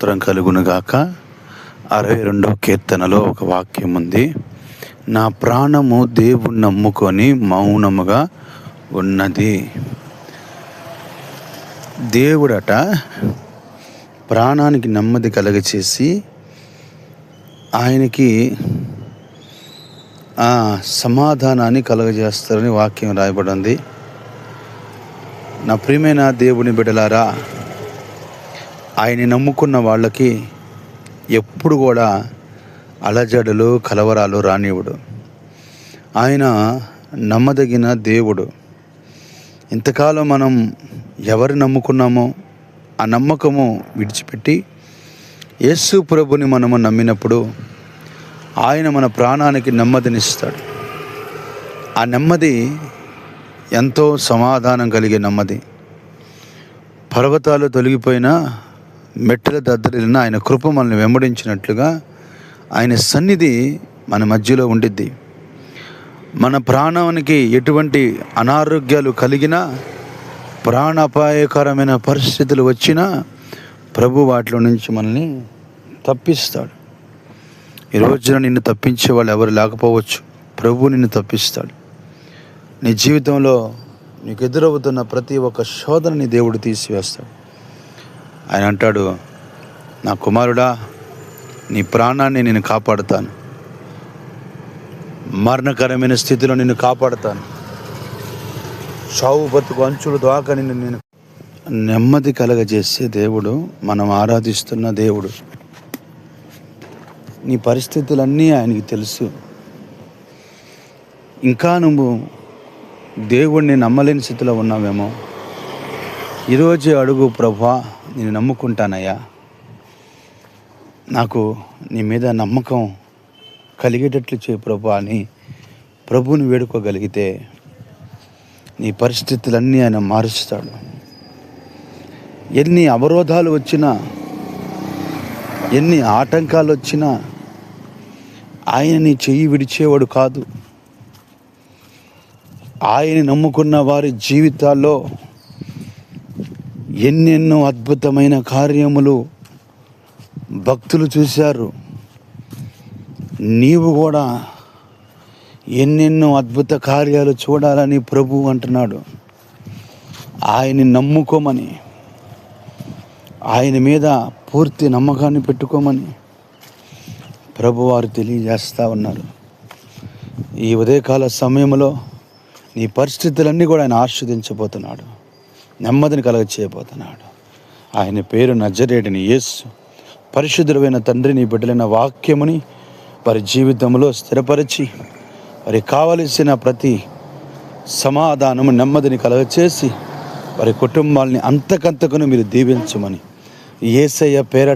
స్తోత్రం కలుగునుగాక. 62వ కీర్తనలో ఒక వాక్యం ఉంది. నా ప్రాణము దేవుణ్ణి నమ్ముకొని మౌనముగా ఉన్నది. దేవుడట ప్రాణానికి నెమ్మది కలగచేసి ఆయనకి సమాధానాన్ని కలుగజేస్తారని వాక్యం రాయబడింది. నా ప్రియమైన దేవుని బిడ్డలారా, ఆయన్ని నమ్ముకున్న వాళ్ళకి ఎప్పుడు కూడా అలజడులు కలవరాలు రానివ్వడు. ఆయన నమ్మదగిన దేవుడు. ఇంతకాలం మనం ఎవరు నమ్ముకున్నామో ఆ నమ్మకము విడిచిపెట్టి యేసు ప్రభుని మనము నమ్మినప్పుడు ఆయన మన ప్రాణానికి నెమ్మదినిస్తాడు. ఆ నెమ్మది ఎంతో సమాధానం కలిగే నెమ్మది. పర్వతాలు తొలగిపోయినా, మెట్టెల దద్దరిల్లిన ఆయన కృప మనల్ని వెంబడించినట్లుగా ఆయన సన్నిధి మన మధ్యలో ఉండిద్ది. మన ప్రాణానికి ఎటువంటి అనారోగ్యాలు కలిగినా, ప్రాణాపాయకరమైన పరిస్థితులు వచ్చినా ప్రభు వాటిలో నుంచి మనల్ని తప్పిస్తాడు. ఈ రోజున నిన్ను తప్పించే వాళ్ళు ఎవరు లేకపోవచ్చు. ప్రభు నిన్ను తప్పిస్తాడు. నీ జీవితంలో నీకు ఎదురవుతున్న ప్రతి ఒక్క శోధనని దేవుడు తీసివేస్తాడు. ఆయన అంటాడు, నా కుమారుడా, నీ ప్రాణాన్ని నేను కాపాడుతాను. మరణకరమైన స్థితిలో నిన్ను కాపాడుతాను. చావు బతుకు అంచుల దాకా నేను నెమ్మది కలగజేసే దేవుడు, మనం ఆరాధిస్తున్న దేవుడు. నీ పరిస్థితులన్నీ ఆయనకి తెలుసు. ఇంకా నువ్వు దేవుడిని నమ్మలేని స్థితిలో ఉన్నావేమో. ఈరోజే అడుగు, ప్రభువా నేను నమ్ముకుంటానయ్యా, నాకు నీ మీద నమ్మకం కలిగేటట్లు చేయి ప్రభువా అని ప్రభువుని వేడుకోగలిగితే నీ పరిస్థితులన్నీ ఆయన మారుస్తాడు. ఎన్ని అవరోధాలు వచ్చినా, ఎన్ని ఆటంకాలు వచ్చినా ఆయన నీ చెయ్యి విడిచేవాడు కాదు. ఆయన నమ్ముకున్న వారి జీవితాల్లో ఎన్నెన్నో అద్భుతమైన కార్యములు భక్తులు చూశారు. నీవు కూడా ఎన్నెన్నో అద్భుత కార్యాలు చూడాలని ప్రభు అంటున్నాడు. ఆయన్ని నమ్ముకోమని, ఆయన మీద పూర్తి నమ్మకాన్ని పెట్టుకోమని ప్రభు వారు తెలియజేస్తూ ఉన్నారు. ఈ ఉదయకాల సమయంలో నీ పరిస్థితులన్నీ కూడా ఆయన ఆస్వాదించబోతున్నాడు. నెమ్మదిని కలగచేయబోతున్నాడు. ఆయన పేరు నజరేయుడైన యేసు. పరిశుద్ధుడైన తండ్రి, నీ బిడ్డలైన వాక్యముని వారి జీవితంలో స్థిరపరిచి వారికి కావలసిన ప్రతి సమాధానము, నెమ్మదిని కలగచేసి వారి కుటుంబాలని అంతకంతకును మీరు దీవించమని యేసయ్య పేరట